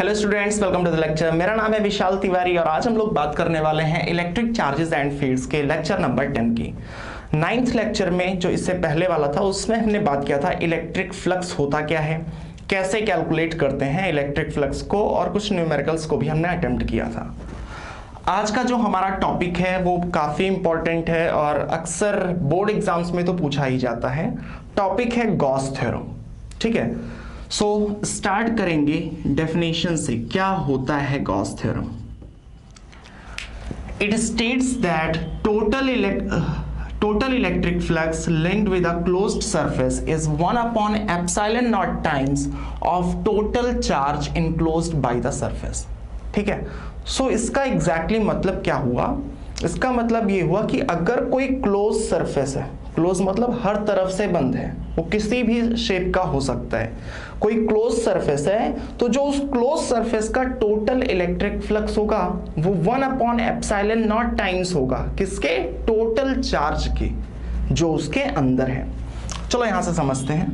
Hello students, welcome to the lecture. मेरा नाम है विशाल तिवारी और आज हम लोग बात करने वाले हैं इलेक्ट्रिक चार्जेस एंड फील्ड्स के लेक्चर नंबर 10 की। 9th लेक्चर में जो इससे पहले वाला था उसमें हमने बात किया था इलेक्ट्रिक फ्लक्स होता क्या है, कैसे कैलकुलेट करते हैं इलेक्ट्रिक फ्लक्स को, और कुछ न्यूमेरिकल्स को भी हमने अटेम्प्ट किया था। आज का जो हमारा टॉपिक है वो काफ़ी इंपॉर्टेंट है और अक्सर बोर्ड एग्जाम्स में तो पूछा ही जाता है। टॉपिक है गॉस थ्योरम। ठीक है, सो स्टार्ट करेंगे डेफिनेशन से। क्या होता है Gauss theorem? It states that total electric flux linked with a closed surface is 1 upon epsilon naught times of total charge enclosed by the surface। ठीक है, सो इसका एग्जैक्टली मतलब क्या हुआ? इसका मतलब ये हुआ कि अगर कोई क्लोज सरफेस है, क्लोज मतलब हर तरफ से बंद है, वो किसी भी शेप का हो सकता है, कोई क्लोज सरफेस है, तो जो उस क्लोज सरफेस का टोटल इलेक्ट्रिक फ्लक्स होगा वो 1 अपॉन एप्सिलॉन नॉट टाइम्स होगा किसके? टोटल चार्ज के जो उसके अंदर है। चलो यहां से समझते हैं।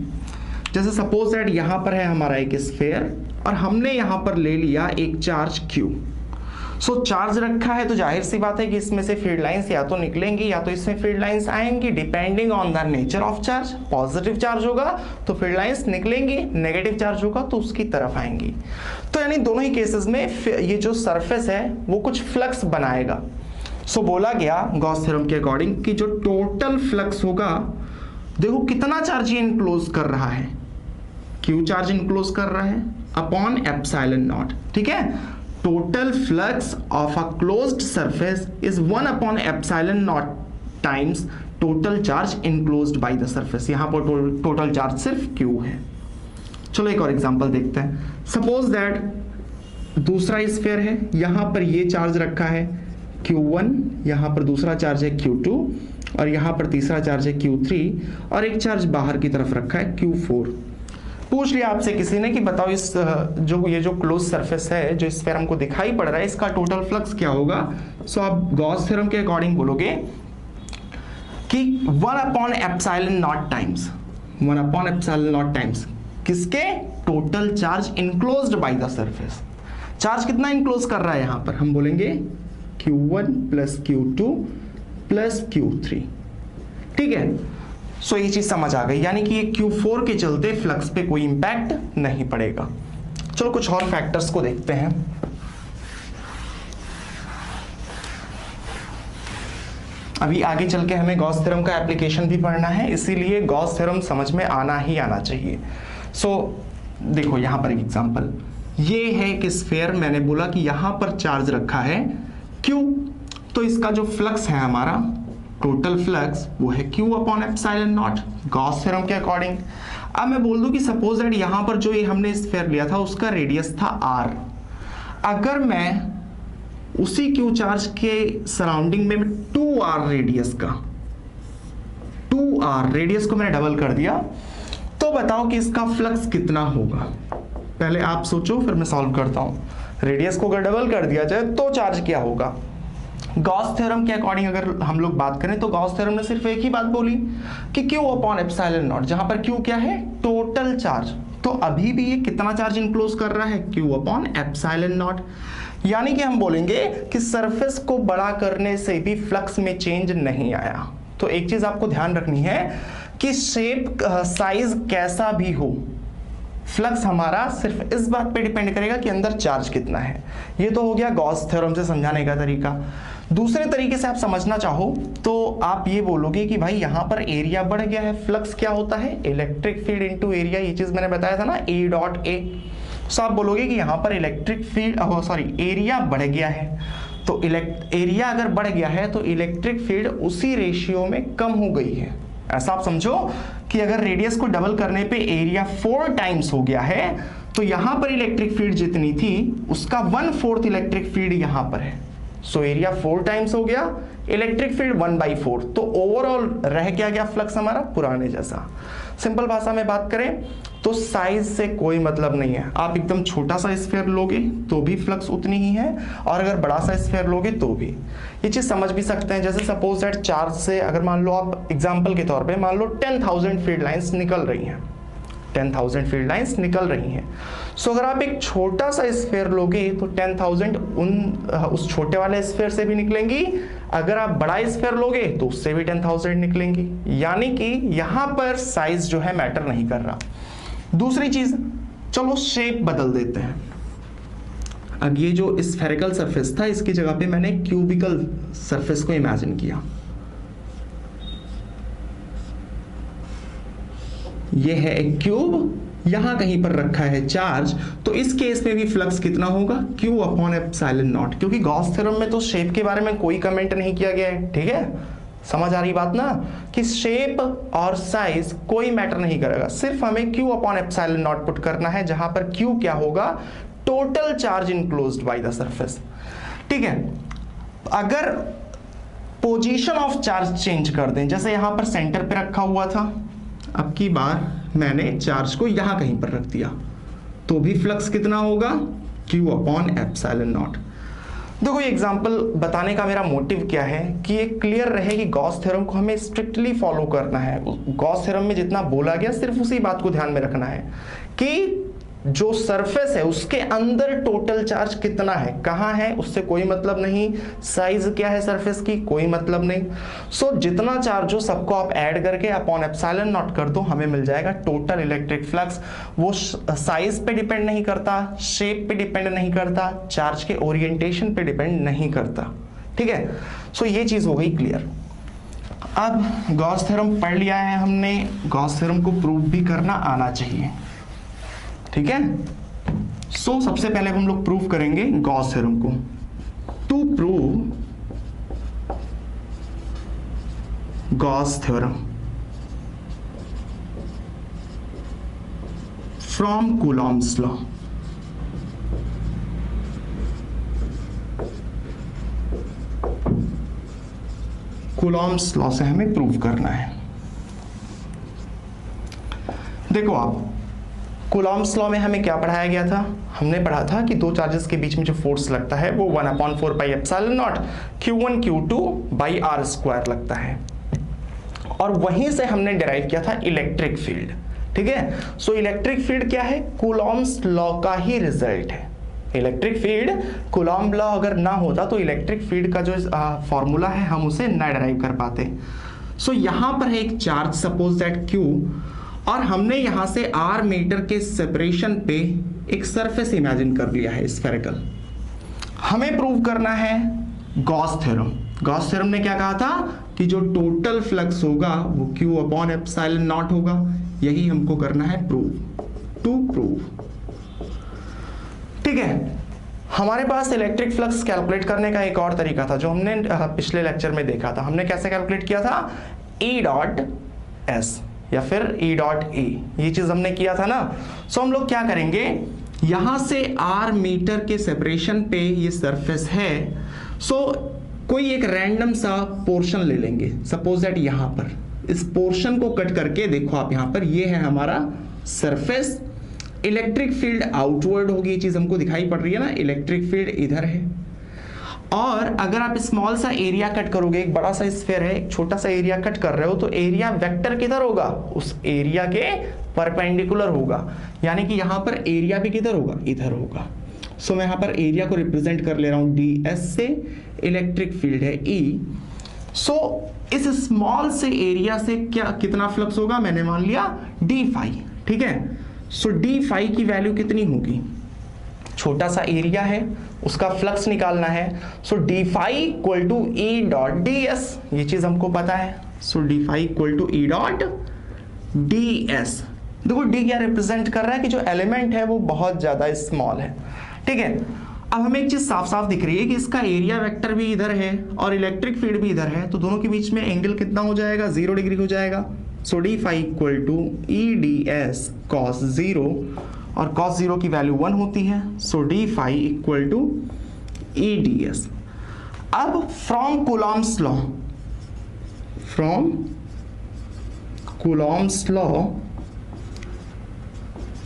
जैसे सपोज दैट यहां पर है हमारा एक स्फीयर और हमने यहां पर ले लिया एक चार्ज Q। सो चार्ज रखा है तो जाहिर सी बात है कि इसमें से फील्ड लाइंस या तो निकलेंगी या तो इसमें फील्ड लाइंस आएंगी, depending on the nature of charge. Positive charge होगा तो फील्ड लाइंस निकलेंगी, नेगेटिव चार्ज होगा तो उसकी तरफ आएंगी। तो यानी दोनों ही केसेस में ये जो सरफेस है वो कुछ फ्लक्स बनाएगा। सो बोला गया गॉस थ्योरम के अकॉर्डिंग कि जो टोटल फ्लक्स होगा, देखो कितना चार्ज ये इनक्लोज कर रहा है, क्यू चार्ज इनक्लोज कर रहा है अपॉन एप्सिलॉन नॉट। ठीक है, total flux of a closed surface is 1 upon epsilon naught times total charge enclosed by the surface। यहां पर टोटल चार्ज सिर्फ Q है। चलो एक और एग्जांपल देखते हैं। सपोज दैट दूसरा स्फीयर है, यहां पर ये चार्ज रखा है Q1, यहां पर दूसरा चार्ज है Q2 और यहां पर तीसरा चार्ज है Q3 और एक चार्ज बाहर की तरफ रखा है Q4। पूछ लिया आपसे किसी ने कि बताओ इस ये जो क्लोज सरफेस है, जो स्फीयर हमको दिखाई पड़ रहा है, इसका टोटल फ्लक्स क्या होगा? सो आप गॉस थ्योरम के अकॉर्डिंग बोलोगे कि 1 upon epsilon not times, 1 upon epsilon not times किसके? Total charge enclosed by the surface. Charge कितना इनक्लोज कर रहा है यहां पर? हम बोलेंगे Q1 plus Q2 plus Q3। ठीक है, सो ये चीज समझ आ गई, यानी कि ये Q4 के चलते फ्लक्स पे कोई इंपैक्ट नहीं पड़ेगा। चलो कुछ और फैक्टर्स को देखते हैं। अभी आगे चल के हमें गॉस थ्योरम का एप्लीकेशन भी पढ़ना है, इसीलिए गॉस थ्योरम समझ में आना ही आना चाहिए। सो देखो यहां पर एक एग्जांपल, ये है एक स्फीयर, मैंने बोला कि यहां पर चार्ज रखा है Q, तो इसका जो फ्लक्स है हमारा टोटल फ्लक्स वो है Q upon epsilon not Gauss theorem के अकॉर्डिंग। अब मैं बोल दूं कि सपोज दैट यहां पर जो ये हमने स्फीयर लिया था उसका रेडियस था R। अगर मैं उसी Q चार्ज के सराउंडिंग में 2R रेडियस का, 2R रेडियस को मैंने डबल कर दिया, तो बताओ कि इसका फ्लक्स कितना होगा? पहले आप सोचो फिर मैं सॉल्व करता हूं। रेडियस को अगर डबल कर दिया जाए तो चार्ज क्या होगा? गॉस थ्योरम के अकॉर्डिंग अगर हम लोग बात करें तो गॉस थ्योरम ने सिर्फ एक ही बात बोली कि Q अपॉन एप्सिलॉन नॉट, जहां पर Q क्या है? Total charge. तो अभी भी ये कितना चार्ज इनक्लोज कर रहा है? Q upon epsilon naught. यानी कि हम बोलेंगे कि सरफेस को बड़ा करने से भी फ्लक्स में चेंज नहीं आया। तो एक चीज आपको ध्यान रखनी है कि शेप साइज कैसा भी हो, फ्लक्स हमारा सिर्फ इस बात पे डिपेंड करेगा कि अंदर चार्ज कितना है। ये तो हो गया गॉस थ्योरम से समझाने का तरीका। दूसरे तरीके से आप समझना चाहो तो आप ये बोलोगे कि भाई यहां पर एरिया बढ़ गया है, फ्लक्स क्या होता है? Electric field into area. ये चीज मैंने बताया था ना, A डॉट A। सो आप बोलोगे कि यहां पर इलेक्ट्रिक फील्ड एरिया बढ़ गया है, तो एरिया अगर बढ़ गया है तो इलेक्ट्रिक फील्ड उसी रेशियो में कम हो गई है। ऐसा आप समझो कि अगर रेडियस को डबल करने पे एरिया 4 टाइम्स हो गया है तो यहां पर इलेक्ट्रिक फील्ड जितनी थी उसका 1/4 इलेक्ट्रिक फील्ड यहां पर है। सो एरिया 4 टाइम्स हो गया, इलेक्ट्रिक फील्ड 1/4, तो ओवरऑल रह गया फ्लक्स हमारा पुराने जैसा। सिंपल भाषा में बात करें तो साइज से कोई मतलब नहीं है। आप एकदम छोटा सा स्फीयर लोगे तो भी फ्लक्स उतनी ही है, और अगर बड़ा सा स्फीयर लोगे तो भी। ये चीज समझ भी सकते हैं। जैसे सपोज दैट चार्ज से अगर मान लो आप एग्जांपल के तौर पे मान लो 10,000 फील्ड लाइंस निकल रही हैं, 10,000 फील्ड लाइंस निकल रही हैं। सो अगर आप एक छोटा सा स्फीयर लोगे तो 10,000 उस छोटे वाले स्फीयर से भी निकलेंगी, अगर आप बड़ा स्फीयर लोगे तो उससे भी 10,000 निकलेंगी। यानी कि यहां पर साइज जो है मैटर नहीं कर रहा। दूसरी चीज, चलो शेप बदल देते हैं। अब ये जो स्फेरिकल सरफेस था इसकी जगह पे मैंने क्यूबिकल सरफेस को इमेजिन किया। ये है एक क्यूब, यहां कहीं पर रखा है चार्ज, तो इस केस में भी फ्लक्स कितना होगा, Q अपॉन एप्सिलॉन नॉट। क्योंकि गॉस थ्योरम में तो शेप के बारे में कोई कमेंट नहीं किया गया है, ठीक है, समझ आ रही बात ना, कि शेप और साइज कोई मैटर नहीं करेगा, सिर्फ हमें Q upon epsilon not put करना है, जहां पर Q क्या होगा, total charge enclosed by the surface. ठीक है, अगर पोजीशन ऑफ चार्ज चेंज कर दें, जैसे यहां पर सेंटर पे रखा हुआ था, अब की बार मैंने चार्ज को यहां कहीं पर रख दिया, तो भी फ्लक्स कितना होगा, Q अपॉन एप्सिलॉन नॉट। देखो ये एग्जांपल बताने का मेरा मोटिव क्या है कि ये क्लियर रहे कि गॉस थ्योरम को हमें स्ट्रिक्टली फॉलो करना है। गॉस थ्योरम में जितना बोला गया सिर्फ उसी बात को ध्यान में रखना है कि जो सरफेस है उसके अंदर टोटल चार्ज कितना है, कहां है, उससे कोई मतलब नहीं, साइज क्या है सरफेस की, कोई मतलब नहीं। सो जितना चार्ज हो सबको आप ऐड करके अपॉन एप्सिलॉन नॉट कर दो, हमें मिल जाएगा टोटल इलेक्ट्रिक फ्लक्स। वो साइज पे डिपेंड नहीं करता, शेप पे डिपेंड नहीं करता, चार्ज के ओरिएंटेशन पे डिपेंड नहीं करता। ठीक है, सो ये चीज हो गई क्लियर। अब गॉस थ्योरम पढ़ लिया है हमने, गॉस थ्योरम को प्रूव भी करना आना चाहिए, ठीक है। सो सबसे पहले हम लोग प्रूव करेंगे गॉस थ्योरम को। To prove Gauss theorem from Coulomb's law, Coulomb's law से हमें प्रूव करना है। देखो आप, कूलॉम्स लॉ में हमें क्या पढ़ाया गया था, हमने पढ़ा था कि दो चार्जेस के बीच में जो फोर्स लगता है वो 1/4 pi epsilon naught Q1 Q2 by R square लगता है, और वहीं से हमने डिराइव किया था इलेक्ट्रिक फील्ड। ठीक है, सो इलेक्ट्रिक फील्ड क्या है, कूलॉम्स लॉ का ही रिजल्ट है। इलेक्ट्रिक फील्ड, कूलॉम लॉ अगर ना होता तो इलेक्ट्रिक फील्ड का जो फॉर्मूला है हम उसे ना डिराइव कर पाते। सो यहां पर है एक चार्ज, सपोज दैट Q, और हमने यहां से R मीटर के सेपरेशन पे एक सरफेस इमेजिन कर लिया है स्फेरिकल। हमें प्रूव करना है गॉस थ्योरम। गॉस थ्योरम ने क्या कहा था कि जो टोटल फ्लक्स होगा वो Q अपॉन एप्सिलॉन नॉट होगा, यही हमको करना है प्रूव, टू प्रूव। ठीक है, हमारे पास इलेक्ट्रिक फ्लक्स कैलकुलेट करने का एक और तरीका था जो हमने पिछले लेक्चर में देखा था। हमने कैसे कैलकुलेट किया था, E डॉट S या फिर E डॉट A, ये चीज हमने किया था ना। सो हम लोग क्या करेंगे, यहां से R मीटर के सेपरेशन पे ये सरफेस है, सो कोई एक रैंडम सा पोर्शन ले लेंगे, सपोज दैट यहां पर इस पोर्शन को कट करके देखो आप, यहां पर ये है हमारा सरफेस, इलेक्ट्रिक फील्ड आउटवर्ड होगी, ये चीज हमको दिखाई पड़ रही है ना, इलेक्ट्रिक फील्ड इधर है। और अगर आप स्मॉल सा एरिया कट करोगे, एक बड़ा सा स्फीयर है, एक छोटा सा एरिया कट कर रहे हो, तो एरिया वेक्टर किधर होगा, उस एरिया के परपेंडिकुलर होगा, यानी कि यहां पर एरिया भी किधर होगा, इधर होगा। सो मैं यहां पर एरिया को रिप्रेजेंट कर ले रहा हूं ds से, इलेक्ट्रिक फील्ड है E। सो इस स्मॉल से एरिया से क्या कितना फ्लक्स होगा, मैंने मान लिया d फाई। ठीक है, सो d फाई की वैल्यू कितनी होगी, छोटा सा एरिया है उसका फ्लक्स निकालना है, so d phi equal to E dot ds, ये चीज हमको पता है। So d phi equal to E dot ds। देखो d क्या रिप्रेजेंट कर रहा है कि जो एलिमेंट है वो बहुत ज्यादा स्मॉल है। ठीक है, अब हमें एक चीज साफ साफ दिख रही है कि इसका एरिया वेक्टर भी इधर है और इलेक्ट्रिक फील्ड भी इधर है, तो दोनों के बीच में एंगल कितना हो जाएगा, 0 डिग्री हो जाएगा। So d phi equal to E ds cos 0, और cos 0 की वैल्यू 1 होती है, so d phi equal to E ds। अब from Coulomb's law, from Coulomb's law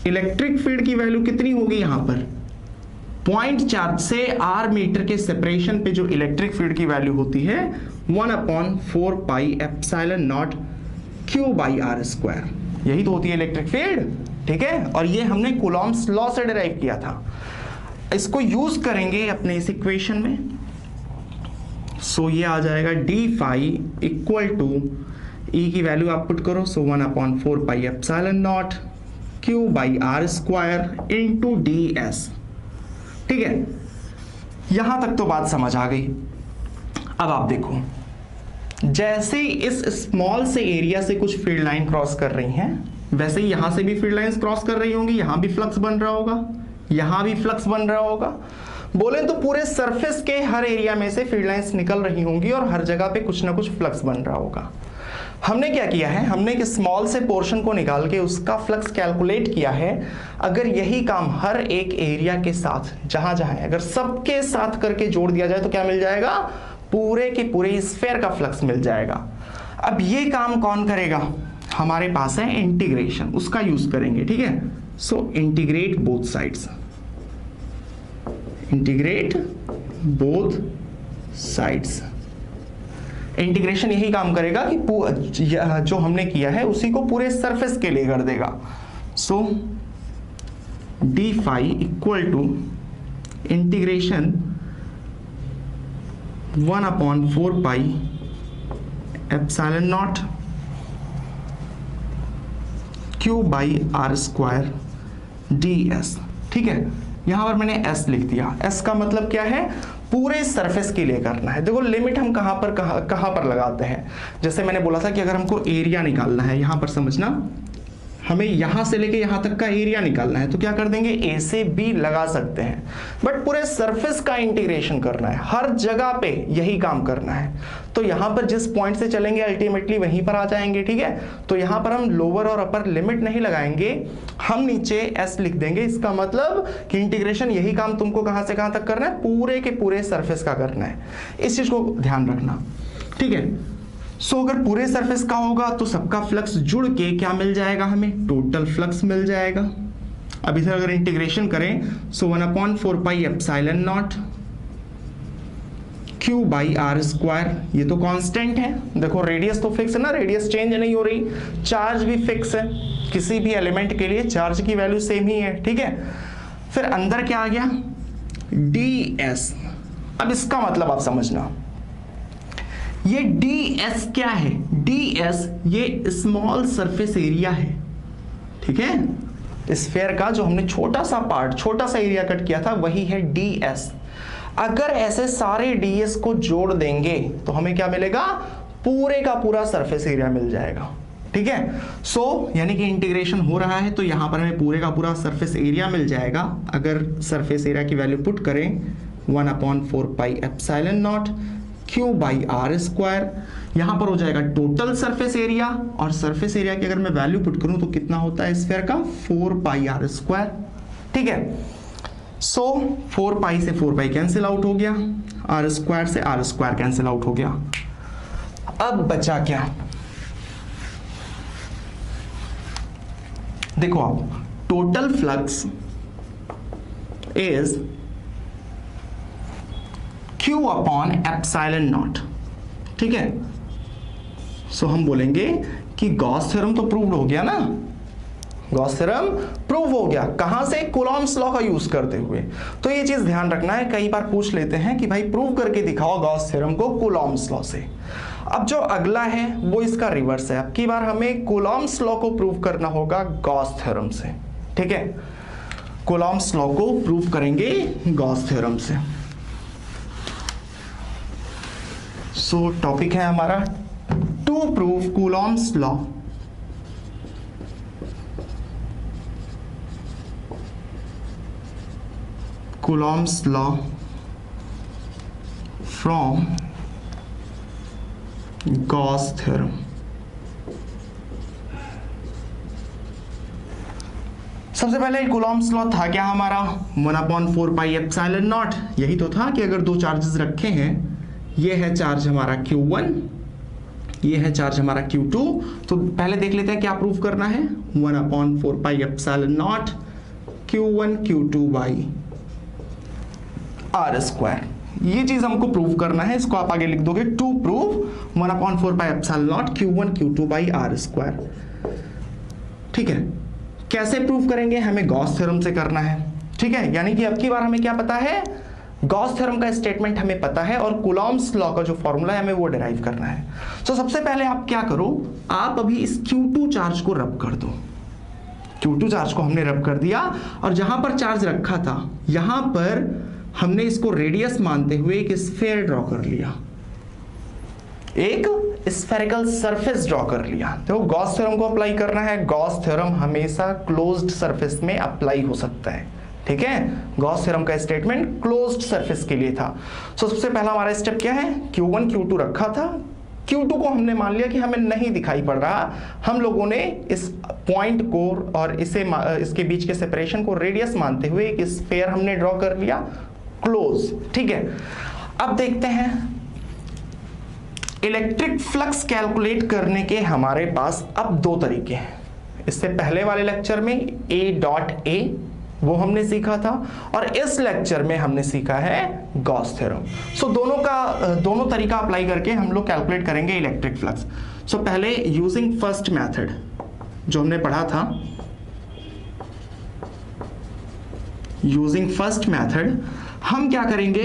electric field की वैल्यू कितनी होगी, यहां पर पॉइंट चार्ज से R मीटर के सेपरेशन पे जो इलेक्ट्रिक फील्ड की वैल्यू होती है 1/4 pi epsilon naught Q by R square, यही तो होती है इलेक्ट्रिक फील्ड। ठीक है, और ये हमने कूलॉम्स लॉ से डिराइव किया था। इसको यूज करेंगे अपने इस इक्वेशन में। सो ये आ जाएगा D phi equal to E की वैल्यू आप पुट करो, so 1/4 pi epsilon not Q by are square into D S. ठीक है, यहां तक तो बात समझ आ गई। अब आप देखो, जैसे इस स्मॉल से एरिया से कुछ फील्ड लाइन क्रॉस कर रही हैं, वैसे ही यहां से भी फील्ड लाइंस क्रॉस कर रही होंगी, यहां भी फ्लक्स बन रहा होगा, यहां भी फ्लक्स बन रहा होगा। बोले तो पूरे सरफेस के हर एरिया में से फील्ड लाइंस निकल रही होंगी और हर जगह पे कुछ ना कुछ फ्लक्स बन रहा होगा। हमने क्या किया है, हमने एक स्मॉल से पोर्शन को निकाल के उसका फ्लक्स कैलकुलेट किया है। अगर यही काम हर एक एरिया के साथ जहां जहां है, अगर सबके साथ करके जोड़ दिया जाए तो क्या मिल जाएगा, पूरे के पूरे स्फीयर का फ्लक्स मिल जाएगा। अब ये काम कौन करेगा, हमारे पास है इंटीग्रेशन, उसका यूज करेंगे। ठीक है, so integrate both sides, integrate both sides. Integration यही काम करेगा कि जो हमने किया है उसी को पूरे सरफेस के लिए कर देगा। So D phi equal to integration 1/4 pi epsilon not Q by are square d S. ठीक है, यहां पर मैंने एस लिख दिया। एस का मतलब क्या है, पूरे सरफेस के लिए करना है। देखो लिमिट हम कहां पर लगाते हैं, जैसे मैंने बोला था कि अगर हमको एरिया निकालना है, यहां पर समझना, हमें यहां से लेके यहां तक का एरिया निकालना है तो क्या कर देंगे, ए से बी लगा सकते हैं। बट पूरे सरफेस का इंटीग्रेशन करना है, हर जगह पे यही काम करना है। तो यहां पर जिस पॉइंट से चलेंगे अल्टीमेटली वहीं पर आ जाएंगे। ठीक है, तो यहां पर हम लोअर और अपर लिमिट नहीं लगाएंगे, हम नीचे एस लिख देंगे। इसका मतलब कि इंटीग्रेशन यही काम तुमको कहां से कहां तक करना है, पूरे के पूरे सरफेस का करना है। इस चीज को ध्यान रखना। ठीक है, सो अगर पूरे सरफेस का होगा तो सबका फ्लक्स जुड़ के क्या मिल जाएगा, हमें टोटल फ्लक्स मिल जाएगा। अब इधर अगर इंटीग्रेशन करें, so 1/4 pi epsilon not Q by are square, ये तो कांस्टेंट है। देखो रेडियस तो फिक्स है ना, रेडियस चेंज नहीं हो रही, चार्ज भी फिक्स है, किसी भी एलिमेंट के लिए चार्ज की वैल्यू सेम ही है। ठीक है, फिर अंदर क्या आ गया, डी एस। अब इसका मतलब आप समझना, ये ds क्या है, ds ये स्मॉल सरफेस एरिया है। ठीक है, स्फीयर का जो हमने छोटा सा पार्ट, छोटा सा एरिया कट किया था, वही है ds। अगर ऐसे सारे ds को जोड़ देंगे तो हमें क्या मिलेगा, पूरे का पूरा सरफेस एरिया मिल जाएगा। ठीक है, सो यानी कि इंटीग्रेशन हो रहा है तो यहां पर हमें पूरे का पूरा सरफेस एरिया मिल जाएगा। अगर सरफेस एरिया की वैल्यू पुट करें 1/4 pi epsilon not Q by are square, यहां पर हो जाएगा टोटल सरफेस एरिया, और सरफेस एरिया की अगर मैं वैल्यू पुट करूं तो कितना होता है स्फीयर का, 4 पाई आर स्क्वायर। ठीक है, सो 4 पाई से 4 पाई कैंसिल आउट हो गया, आर स्क्वायर से आर स्क्वायर कैंसिल आउट हो गया। अब बचा क्या, देखो आप, total flux is Q upon epsilon not. ठीक है, सो हम बोलेंगे कि गॉस थ्योरम तो प्रूव्ड हो गया ना, गॉस थ्योरम प्रूव हो गया, कहां से, कूलॉम्स लॉ का यूज करते हुए। तो ये चीज ध्यान रखना है, कई बार पूछ लेते हैं कि भाई प्रूव करके दिखाओ गॉस थ्योरम को कूलॉम्स लॉ से। अब जो अगला है वो इसका रिवर्स है, अब की बार हमें कूलॉम्स लॉ को प्रूव करना होगा गॉस थ्योरम से। ठीक है, कूलॉम्स लॉ को प्रूव करेंगे गॉस थ्योरम से। सो टॉपिक है हमारा to prove Coulomb's law. Coulomb's law from Gauss theorem. सबसे पहले कूलॉम्स लॉ था क्या हमारा, 1/4 पाई एप्सिलॉन नॉट। यही तो था कि अगर दो चार्जेस रखे हैं, ये है चार्ज हमारा Q1, ये है चार्ज हमारा Q2, तो पहले देख लेते हैं क्या प्रूफ करना है, 1/4 pi epsilon naught Q1 Q2 by are square. ये चीज हमको प्रूव करना है, इसको आप आगे लिख दोगे, to prove 1/4 pi epsilon naught Q1 Q2 by are square. ठीक है, कैसे प्रूव करेंगे, हमें गॉस थ्योरम से करना है, ठीक है। यानी कि अब की बार हमें क्या पता है, गॉस थ्योरम का स्टेटमेंट हमें पता है और कूलॉम्स लॉ का जो फॉर्मूला है हमें वो डिराइव करना है। तो सबसे पहले आप क्या करो, आप अभी इस Q2 चार्ज को रब कर दो। Q2 चार्ज को हमने रब कर दिया और जहां पर चार्ज रखा था यहां पर हमने इसको रेडियस मानते हुए एक स्फीयर ड्रॉ कर लिया, एक स्फेरिकल सरफेस ड्रॉ कर लिया। तो गॉस थ्योरम को अप्लाई करना है। गॉस थ्योरम हमेशा क्लोज्ड सरफेस में अप्लाई हो सकता है, ठीक है। गॉस थ्योरम का स्टेटमेंट क्लोज्ड सरफेस के लिए था। तो सबसे पहला हमारा स्टेप क्या है, Q1 Q2 रखा था, Q2 को हमने मान लिया कि हमें नहीं दिखाई पड़ रहा, हम लोगों ने इस पॉइंट को और इसके बीच के सेपरेशन को रेडियस मानते हुए एक स्फीयर हमने ड्रॉ कर लिया क्लोज, ठीक है। अब देखते हैं इलेक्ट्रिक फ्लक्स कैलकुलेट करने के हमारे पास अब दो तरीके हैं। इससे पहले वाले लेक्चर में A.A वो हमने सीखा था और इस लेक्चर में हमने सीखा है गॉस थ्योरम। सो दोनों तरीका अप्लाई करके हम लोग कैलकुलेट करेंगे इलेक्ट्रिक फ्लक्स। सो पहले यूजिंग फर्स्ट मेथड जो हमने पढ़ा था, यूजिंग फर्स्ट मेथड हम क्या करेंगे,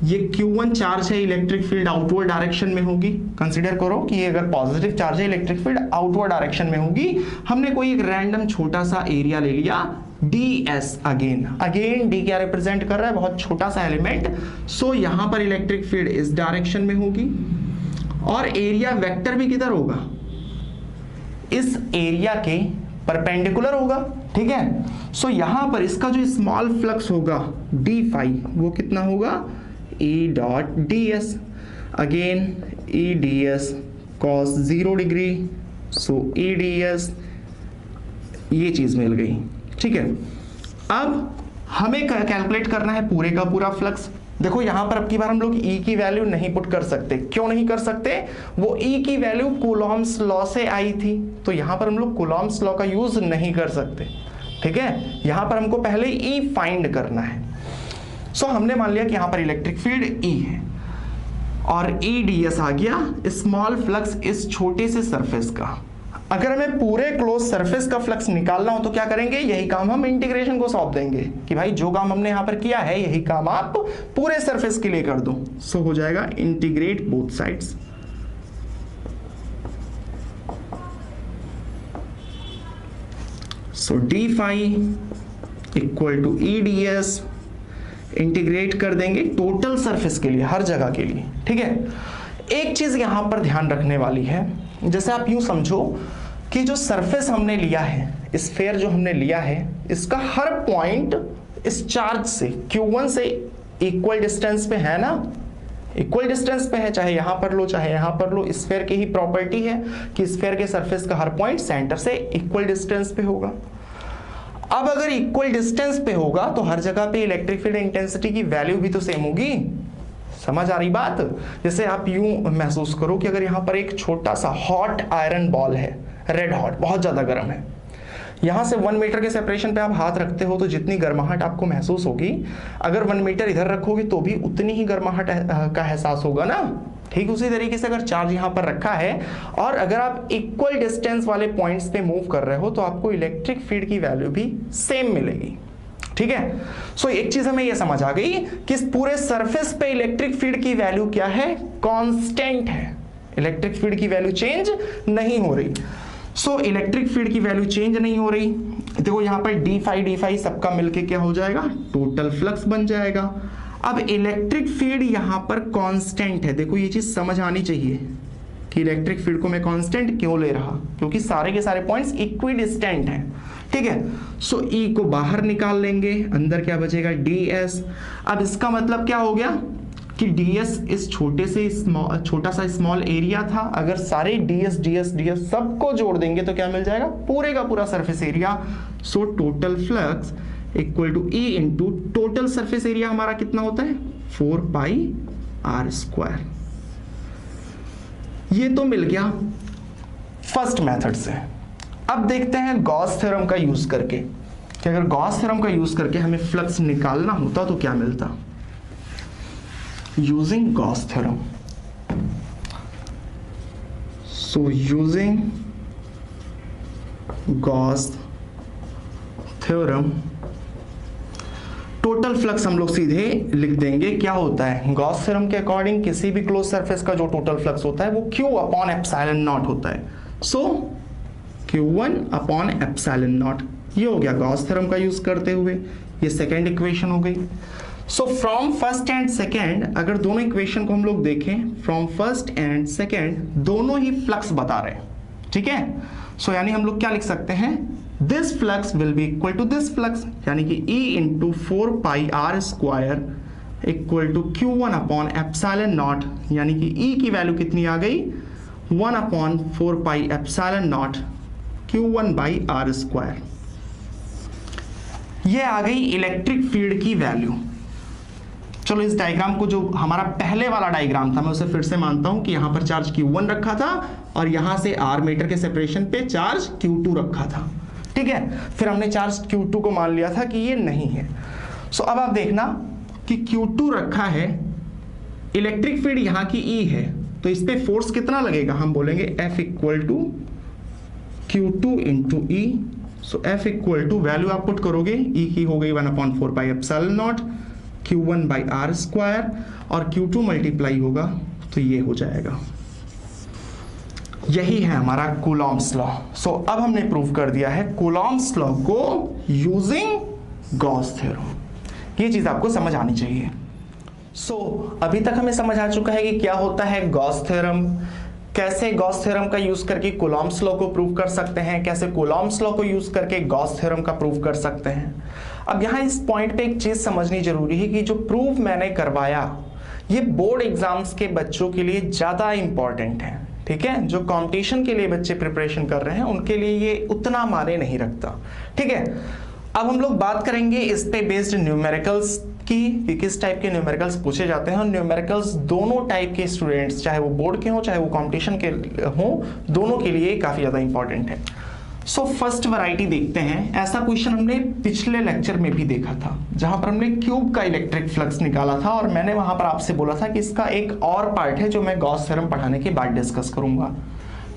ये Q1 चार्ज है, इलेक्ट्रिक फील्ड आउटवर्ड डायरेक्शन में होगी। कंसीडर करो कि ये अगर पॉजिटिव चार्ज है, इलेक्ट्रिक फील्ड आउटवर्ड डायरेक्शन में होगी। हमने कोई एक रैंडम छोटा सा एरिया ले लिया ds, अगेन d क्या रिप्रेजेंट कर रहा है, बहुत छोटा सा एलिमेंट। सो यहां पर इलेक्ट्रिक फील्ड इस डायरेक्शन में होगी और एरिया वेक्टर भी किधर होगा, इस एरिया के परपेंडिकुलर होगा, ठीक है। सो यहां पर इसका जो स्मॉल फ्लक्स होगा d फाई वो कितना होगा, E.ds, again EDS cos 0 degree, so EDS, ये चीज मिल गई, ठीक है। अब हमें कैलकुलेट करना है पूरे का पूरा फ्लक्स। देखो यहां पर अब की बार हम लोग E की वैल्यू नहीं पुट कर सकते। क्यों नहीं कर सकते, वो E की वैल्यू कूलॉम्स लॉ से आई थी, तो यहां पर हम लोग कूलॉम्स लॉ का यूज नहीं कर सकते, ठीक है। यहां पर हमको पहले E फाइंड करना है। सो हमने मान लिया कि यहां पर इलेक्ट्रिक फील्ड E है और EDS आ गया, स्मॉल फ्लक्स इस छोटे से सरफेस का। अगर हमें पूरे क्लोज सरफेस का फ्लक्स निकालना हो तो क्या करेंगे, यही काम हम इंटीग्रेशन को सौंप देंगे कि भाई जो काम हमने यहां पर किया है यही काम आप पूरे सरफेस के लिए कर दो। सो हो जाएगा integrate both sides, so D phi equal to EDS, integrate कर देंगे टोटल सरफेस के लिए, हर जगह के लिए, ठीक है। एक चीज यहां पर ध्यान रखने वाली है, जैसे आप यूं समझो कि जो सरफेस हमने लिया है, स्फीयर जो हमने लिया है, इसका हर पॉइंट इस चार्ज से Q1 से इक्वल डिस्टेंस पे है ना, इक्वल डिस्टेंस पे है, चाहे यहां पर लो चाहे यहां पर लो। स्फीयर की ही प्रॉपर्टी है कि स्फीयर के सरफेस का हर पॉइंट सेंटर से इक्वल डिस्टेंस पे होगा। अब अगर इक्वल डिस्टेंस पे होगा तो हर जगह पे इलेक्ट्रिक फील्ड इंटेंसिटी की वैल्यू भी तो सेम होगी। समझ आ रही बात? जैसे आप यूं महसूस करो कि अगर यहां पर एक छोटा सा हॉट आयरन बॉल है, रेड हॉट, बहुत ज्यादा गर्म है, यहां से 1 मीटर के सेपरेशन पे आप हाथ रखते हो तो जितनी गर्माहट आपको महसूस होगी, अगर 1 मीटर इधर रखोगे तो भी उतनी ही गर्माहट का एहसास होगा ना। ठीक उसी तरीके से अगर चार्ज यहां पर रखा है और अगर आप इक्वल डिस्टेंस वाले पॉइंट्स पे मूव कर रहे हो तो आपको इलेक्ट्रिक फील्ड की वैल्यू भी सेम मिलेगी। ठीक है, सो एक चीज हमें यह समझ आ गई कि इस पूरे सरफेस पे इलेक्ट्रिक फील्ड की वैल्यू क्या है, कांस्टेंट है। इलेक्ट्रिक फील्ड की वैल्यू चेंज नहीं हो रही। सो इलेक्ट्रिक फील्ड की वैल्यू चेंज नहीं हो रही। देखो यहां पर डी फाई सबका मिलके क्या हो जाएगा, टोटल फ्लक्स बन जाएगा। अब इलेक्ट्रिक फील्ड यहां पर कांस्टेंट है। देखो ये चीज समझ आनी चाहिए कि इलेक्ट्रिक फील्ड को मैं कांस्टेंट क्यों ले रहा, क्योंकि सारे के सारे पॉइंट्स इक्विडिस्टेंट हैं। ठीक है, सो ई को बाहर निकाल लेंगे, अंदर क्या बचेगा, ds। अब इसका मतलब क्या हो गया कि ds इस छोटा सा स्मॉल एरिया था, अगर सारे ds सबको जोड़ देंगे तो क्या मिल जाएगा, पूरे का पूरा surface area. So total flux equal to E into total surface area हमारा कितना होता है, 4πr²। ये तो मिल गया फर्स्ट मेथड से। अब देखते हैं गॉस थ्योरम का यूज करके कि अगर गॉस थ्योरम का यूज करके हमें फ्लक्स निकालना होता तो क्या मिलता। Using Gauss theorem, so using Gauss theorem, total flux हम लोग सीधे लिख देंगे। क्या होता है, गॉस थ्योरम के अकॉर्डिंग किसी भी क्लोज सरफेस का जो टोटल फ्लक्स होता है वो Q अपॉन एप्सिलॉन नॉट होता है। सो Q1 अपॉन एप्सिलॉन नॉट, ये हो गया गॉस थ्योरम का यूज करते हुए, ये सेकेंड इक्वेशन हो गई। So from first and second, अगर दोनों इक्वेशन को हम लोग देखें, फ्रॉम फर्स्ट एंड सेकेंड दोनों ही फ्लक्स बता रहे हैं, ठीक है। सो यानी हम लोग क्या लिख सकते हैं, this flux will be equal to this flux, यानी कि E into 4 pi R square equal to Q1 upon epsilon naught, यानी कि E की वैल्यू कितनी आ गई, 1 upon 4 pi epsilon naught Q1 by are square. ये आ गई इलेक्ट्रिक फील्ड की वैल्यू। चलो इस डायग्राम को, जो हमारा पहले वाला डायग्राम था, मैं उसे फिर से मानता हूं कि यहां पर चार्ज Q1 रखा था और यहां से R मीटर के सेपरेशन पे चार्ज Q2 रखा था, ठीक है। फिर हमने चार्ज Q2 को मान लिया था कि ये नहीं है। सो अब आप देखना कि Q2 रखा है, इलेक्ट्रिक फील्ड यहां की E है, तो इस पे फोर्स कितना लगेगा, हम बोलेंगे F equal to Q2 into E। So F equal to value आप पुट करोगे, E की हो गई 1/4 pi epsilon naught Q1 by are square, और Q2 मल्टीप्लाई होगा तो ये हो जाएगा। यही है हमारा कूलॉम्स लॉ। सो अब हमने प्रूव कर दिया है कूलॉम्स लॉ को यूजिंग गॉस थ्योरम। ये चीज आपको समझ आनी चाहिए। सो अभी तक हमें समझ आ चुका है कि क्या होता है गॉस थ्योरम, कैसे गॉस थ्योरम का यूज करके कूलॉम्स लॉ को प्रूव कर सकते हैं, कैसे कूलॉम्स लॉ को यूज करके गॉस थ्योरम का प्रूव कर सकते हैं। अब यहाँ इस पॉइंट पे एक चीज समझनी जरूरी है कि जो प्रूव मैंने करवाया ये बोर्ड एग्जाम्स के बच्चों के लिए ज्यादा इंपॉर्टेंट है, ठीक है। जो कंपटीशन के लिए बच्चे प्रिपरेशन कर रहे हैं उनके लिए ये उतना मायने नहीं रखता, ठीक है। अब हम लोग बात करेंगे इस पे बेस्ड न्यूमेरिकल्स की, कि किस टाइप के न्यूमेरिकल्स पूछे जाते हैं। और न्यूमेरिकल्स दोनों टाइप के स्टूडेंट्स, चाहे वो बोर्ड के हों चाहे वो कंपटीशन के हों, दोनों के लिए काफी ज्यादा इंपॉर्टेंट है। सो फर्स्ट वैरायटी देखते हैं। ऐसा क्वेश्चन हमने पिछले लेक्चर में भी देखा था, जहां पर हमने क्यूब का इलेक्ट्रिक फ्लक्स निकाला था, और मैंने वहां पर आपसे बोला था कि इसका एक और पार्ट है जो मैं गॉस थ्योरम पढ़ाने के बाद डिस्कस करूंगा,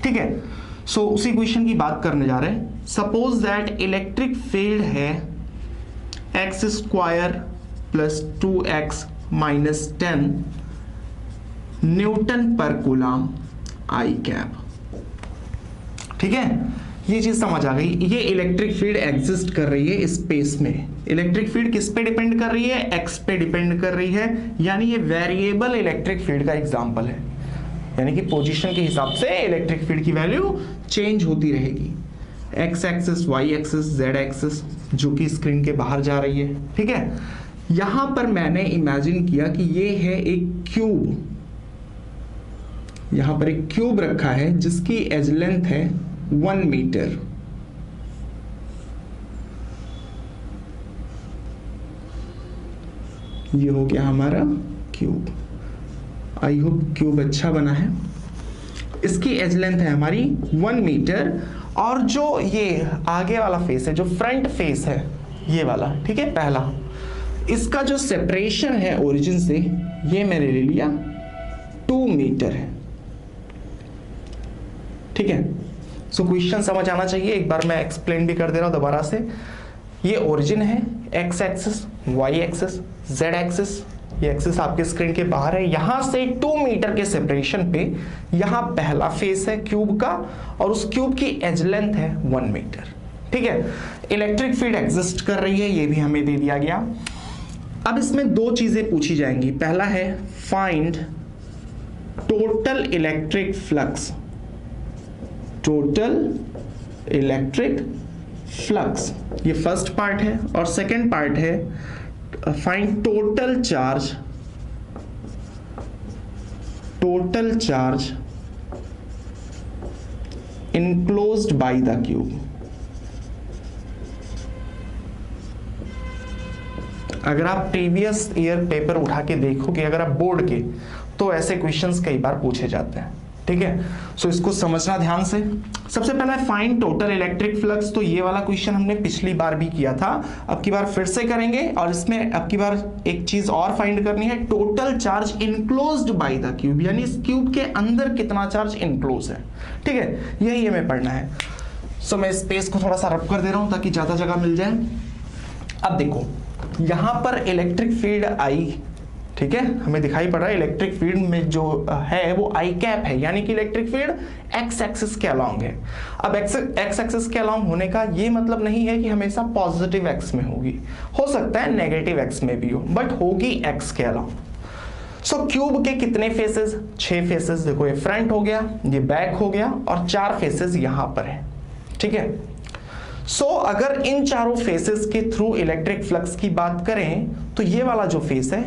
ठीक है। सो उसी क्वेश्चन की बात करने जा रहे हैं। सपोज दैट इलेक्ट्रिक फील्ड है x square plus 2x minus 10 Newton पर कूलम आई कैप, ठीक है। ये चीज समझ आ गई। ये इलेक्ट्रिक फील्ड एग्जिस्ट कर रही है स्पेस में। इलेक्ट्रिक फील्ड किस पे डिपेंड कर रही है, एक्स पे डिपेंड कर रही है, यानी ये वेरिएबल इलेक्ट्रिक फील्ड का एग्जांपल है, यानी कि पोजीशन के हिसाब से इलेक्ट्रिक फील्ड की वैल्यू चेंज होती रहेगी। X axis, Y axis, Z axis, जो कि स्क्रीन के बाहर जा रही है, ठीक है। यहां पर मैंने इमेजिन किया कि ये है एक क्यूब, यहां पर एक क्यूब रखा है जिसकी एज लेंथ है 1 मीटर। ये हो गया हमारा क्यूब। आई होप क्यूब अच्छा बना है। इसकी एज लेंथ है हमारी 1 मीटर, और जो ये आगे वाला फेस है, जो फ्रंट फेस है ये वाला, ठीक है, पहला, इसका जो सेपरेशन है ओरिजिन से, ये मैंने ले लिया 2 मीटर है, ठीक है। सो क्वेश्चन समझ आना चाहिए, एक बार मैं एक्सप्लेन भी कर दे रहा हूं दोबारा से। ये ओरिजिन है, X axis, Y axis, Z axis, ये एक्सिस आपके स्क्रीन के बाहर है। यहां से 2 मीटर के सेपरेशन पे यहां पहला फेस है क्यूब का, और उस क्यूब की एज लेंथ है 1 मीटर, ठीक है। इलेक्ट्रिक फील्ड एग्जिस्ट कर रही है, ये भी हमें दे दिया गया। अब इसमें 2 चीजें पूछी जाएंगी। पहला है find total electric flux, total electric flux, ये फर्स्ट पार्ट है। और सेकंड पार्ट है find total charge, total charge enclosed by the cube. अगर आप प्रीवियस ईयर पेपर उठा के देखोगे, अगर आप बोर्ड के, तो ऐसे क्वेश्चंस कई बार पूछे जाते हैं, ठीक है। सो इसको समझना ध्यान से। सबसे पहला है फाइंड टोटल इलेक्ट्रिक फ्लक्स। तो ये वाला क्वेश्चन हमने पिछली बार भी किया था, अब की बार फिर से करेंगे, और इसमें अब की बार एक चीज और फाइंड करनी है, total charge enclosed by the cube, यानी इस क्यूब के अंदर कितना चार्ज इनक्लोज है, ठीक है, यही हमें पढ़ना है। सो मैं स्पेस को थोड़ा सा रब कर दे रहा हूं ताकि ज्यादा जगह मिल जाए। अब देखो यहां पर इलेक्ट्रिक फील्ड आई, ठीक है, हमें दिखाई पड़ रहा है इलेक्ट्रिक फील्ड में जो है वो आई कैप है, यानी कि इलेक्ट्रिक फील्ड एक्स एक्सिस के अलोंग है। अब एक्स एक्सिस के अलोंग होने का ये मतलब नहीं है कि हमेशा पॉजिटिव एक्स में होगी, हो सकता है नेगेटिव एक्स में भी हो, बट होगी एक्स के अलोंग। सो क्यूब के कितने फेसेस? 6 फेसेस। देखो ये फ्रंट हो गया, ये बैक हो गया और 4 फेसेस यहां पर है, ठीक है। सो अगर इन चारों फेसेस के थ्रू इलेक्ट्रिक फ्लक्स की बात करें तो ये वाला जो फेस है,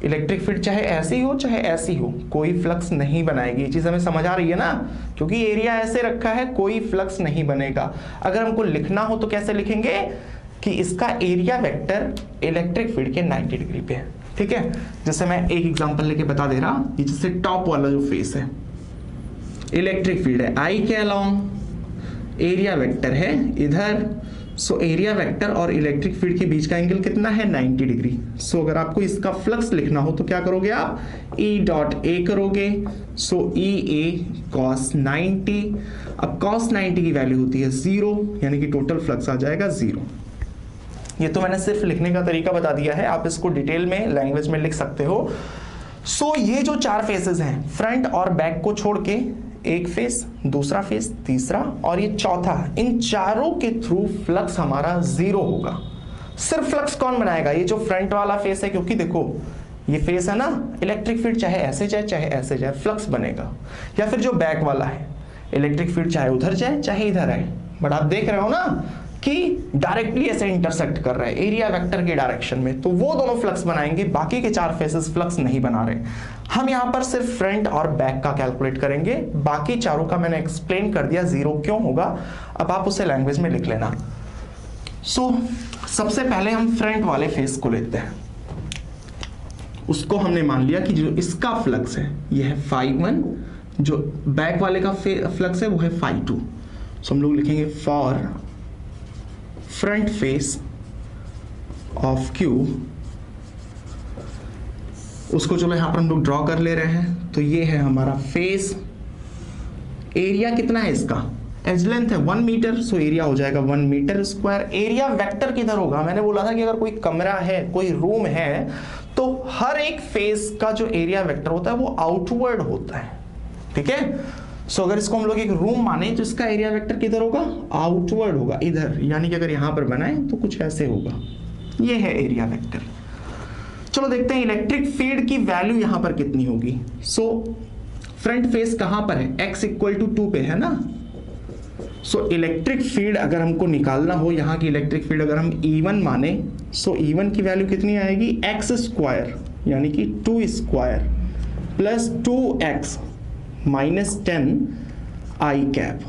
इलेक्ट्रिक फील्ड चाहे ऐसी हो चाहे ऐसी हो, कोई फ्लक्स नहीं बनाएगी। ये चीज हमें समझ आ रही है ना, क्योंकि एरिया ऐसे रखा है, कोई फ्लक्स नहीं बनेगा। अगर हमको लिखना हो तो कैसे लिखेंगे कि इसका एरिया वेक्टर इलेक्ट्रिक फील्ड के 90 डिग्री पे है, ठीक है। जैसे मैं एक एग्जांपल लेके बता दे रहा, ये जैसे टॉप वाला जो फेस है, इलेक्ट्रिक फील्ड है आई के अलोंग, एरिया वेक्टर है इधर। सो एरिया वेक्टर और इलेक्ट्रिक फील्ड के बीच का एंगल कितना है? 90 डिग्री। सो अगर आपको इसका फ्लक्स लिखना हो तो क्या करोगे आप? E डॉट ए करोगे। सो ई ए कॉस 90। अब कॉस 90 की वैल्यू होती है 0, यानी कि टोटल फ्लक्स आ जाएगा 0। ये तो मैंने सिर्फ लिखने का तरीका बता दिया है, आप इसको डिटेल में लैंग्वेज में लिख सकते हो। सो ये जो 4 फेसेस हैं, फ्रंट और बैक को छोड़ के एक फेस, दूसरा फेस, तीसरा और ये चौथा, इन चारों के थ्रू फ्लक्स हमारा 0 होगा। सिर्फ फ्लक्स कौन बनाएगा? ये जो फ्रंट वाला फेस है, क्योंकि देखो ये फेस है ना, इलेक्ट्रिक फील्ड चाहे ऐसे जाए चाहे ऐसे जाए फ्लक्स बनेगा। या फिर जो बैक वाला है, इलेक्ट्रिक फील्ड चाहे उधर जाए चाहे इधर आए, बट आप देख रहे हो ना कि डायरेक्टली ऐसे इंटरसेक्ट कर रहा है एरिया वेक्टर के डायरेक्शन में, तो वो दोनों फ्लक्स बनाएंगे। बाकी के 4 फेसेस फ्लक्स नहीं बना रहे। हम यहां पर सिर्फ फ्रंट और बैक का कैलकुलेट करेंगे, बाकी चारों का मैंने एक्सप्लेन कर दिया 0 क्यों होगा। अब आप उसे लैंग्वेज में लिख लेना। सो सबसे पहले हम फ्रंट वाले फेस को लेते हैं। उसको हमने मान लिया कि जो इसका फ्लक्स है ये है φ1, जो बैक वाले का फ्लक्स है वो है φ2। सो हम लोग लिखेंगे for front face of cube, उसको चलो यहां पर हम लोग ड्रॉ कर ले रहे हैं। तो ये है हमारा फेस। एरिया कितना है इसका? एज लेंथ है 1 मीटर, सो एरिया हो जाएगा 1 मीटर स्क्वायर। एरिया वेक्टर किधर होगा? मैंने बोला था कि अगर कोई कमरा है, कोई रूम है, तो हर एक फेस का जो एरिया वेक्टर होता है वो आउटवर्ड होता है, ठीक है। सो अगर इसको हम लोग एक रूम माने तो इसका एरिया वेक्टर किधर होगा? आउटवर्ड होगा, इधर। यानी कि अगर यहां पर बनाए तो कुछ ऐसे होगा। ये है एरिया वेक्टर। चलो देखते हैं इलेक्ट्रिक फील्ड की वैल्यू यहां पर कितनी होगी। सो फ्रंट फेस कहां पर है? x = 2 पे है ना। सो इलेक्ट्रिक फील्ड अगर हमको निकालना हो, यहां की इलेक्ट्रिक फील्ड अगर हम E1 माने, सो E1 की वैल्यू कितनी आएगी? x² यानी कि 2² प्लस 2x माइनस 10 आई कैप।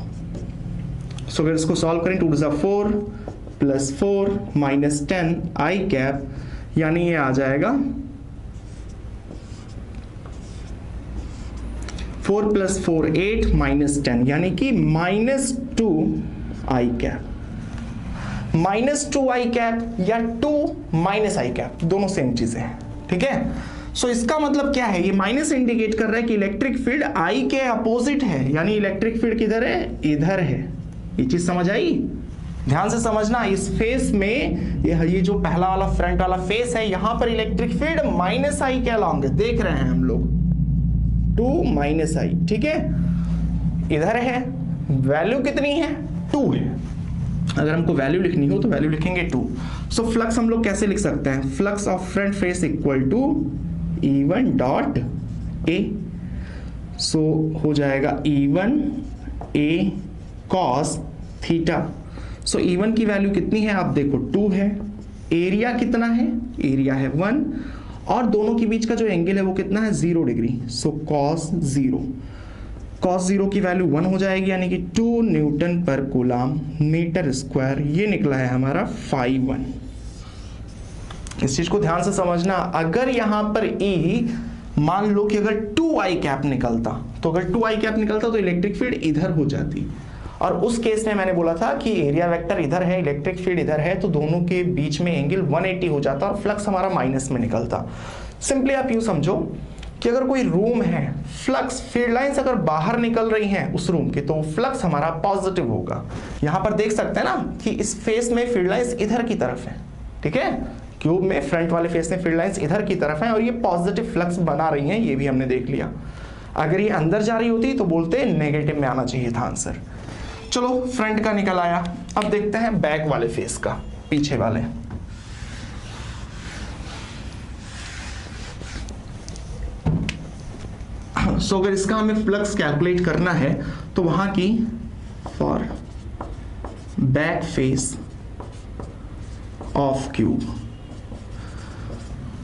सो अगर इसको सॉल्व करें 2 × 4 प्लस 4 माइनस 10 आई कैप, यानी ये आ जाएगा 4 + 4 8 माइनस 10, यानी कि -2 आई कैप। -2 आई कैप या 2 - आई कैप, दोनों सेम चीजें हैं, ठीक है। सो इसका मतलब क्या है? ये माइनस इंडिकेट कर रहा है कि इलेक्ट्रिक फील्ड आई के अपोजिट है, यानी इलेक्ट्रिक फील्ड किधर है? इधर है। ये चीज समझ आई? ध्यान से समझना। इस फेस में ये जो पहला वाला फ्रंट वाला फेस है, यहां पर इलेक्ट्रिक फील्ड -I के अलोंग है, देख रहे हैं हम लोग 2 - I, ठीक है। इधर है, वैल्यू कितनी है? 2 है। अगर हमको वैल्यू लिखनी हो तो वैल्यू लिखेंगे 2। सो फ्लक्स हम लोग कैसे लिख सकते हैं? Flux of front face equal to E1 dot A. सो हो जाएगा E1 A cos theta. So E1 की वैल्यू कितनी है? आप देखो 2 है। एरिया कितना है? एरिया है 1, और दोनों के बीच का जो एंगल है वो कितना है? 0 डिग्री। सो cos 0, cos 0 की वैल्यू 1 हो जाएगी, यानी कि 2 न्यूटन पर कूलम मीटर स्क्वायर। ये निकला है हमारा φ1। इस चीज को ध्यान से समझना। अगर यहां पर E मान लो कि अगर 2I कैप निकलता, तो अगर 2I कैप निकलता तो इलेक्ट्रिक फील्ड इधर हो जाती, और उस केस में मैंने बोला था कि एरिया वेक्टर इधर है, इलेक्ट्रिक फील्ड इधर है, तो दोनों के बीच में एंगल 180 हो जाता और फ्लक्स हमारा माइनस में निकलता। सिंपली आप यूं समझो कि अगर कोई रूम है, फ्लक्स फील्ड लाइंस अगर बाहर निकल रही हैं उस रूम की, तो फ्लक्स हमारा पॉजिटिव होगा। यहां पर देख सकते हैं ना कि इस फेस में फील्ड लाइंस इधर की तरफ है, ठीक है, क्यूब में फ्रंट वाले फेस में फील्ड लाइंस इधर की तरफ है और ये पॉजिटिव फ्लक्स बना रही हैं, ये भी हमने देख लिया। अगर ये अंदर जा रही होती तो बोलते नेगेटिव में आना चाहिए था आंसर। चलो फ्रंट का निकल आया, अब देखते हैं बैक वाले फेस का, पीछे वाले। सो अगर इसका हमें फ्लक्स कैलकुलेट करना है तो वहां की for back face of cube,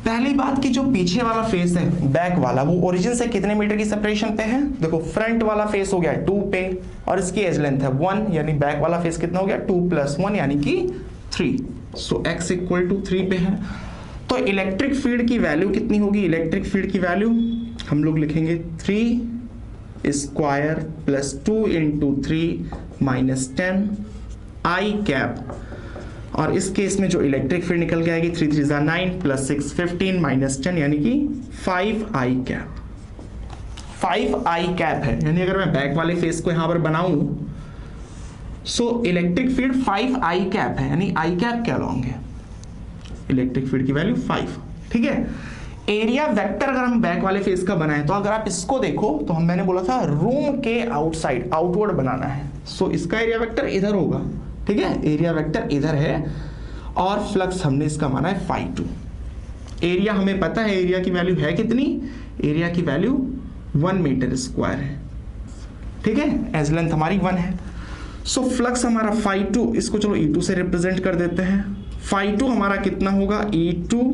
पहली बात की जो पीछे वाला फेस है बैक वाला, वो ओरिजिन से कितने मीटर की सेपरेशन पे है? देखो फ्रंट वाला फेस हो गया 2 पे और इसकी एज लेंथ है 1, यानी बैक वाला फेस कितना हो गया 2 + 1 यानी कि 3। सो x = 3 पे है। तो इलेक्ट्रिक फील्ड की वैल्यू कितनी होगी? इलेक्ट्रिक फील्ड की वैल्यू हम लोग लिखेंगे 3² + 2 × 3 - 10 I कैप, और इस केस में जो इलेक्ट्रिक फील्ड निकल के आएगी 3 × 3 = 9 + 6 15 - 10 यानी कि 5I कैप। 5I कैप है, यानी अगर मैं बैक वाले फेस को यहां पर बनाऊं so electric field 5I cap है, यानी I कैप क्या लॉन्ग है, इलेक्ट्रिक फील्ड की वैल्यू 5, ठीक है। एरिया वेक्टर अगर हम बैक वाले फेस का बनाएं तो अगर आप इसको देखो तो मैंने बोला था रूम के आउटसाइड आउटवर्ड बनाना है, सो इसका एरिया वेक्टर इधर होगा, ठीक है, एरिया वेक्टर इधर है और फ्लक्स हमने इसका माना है φ2। एरिया हमें पता है, एरिया की वैल्यू है कितनी? एरिया की वैल्यू 1 मीटर² है, ठीक है, एज लेंथ हमारी 1 है। सो फ्लक्स हमारा φ2, इसको चलो E2 से रिप्रेजेंट कर देते हैं। φ2 हमारा कितना होगा? E2.A।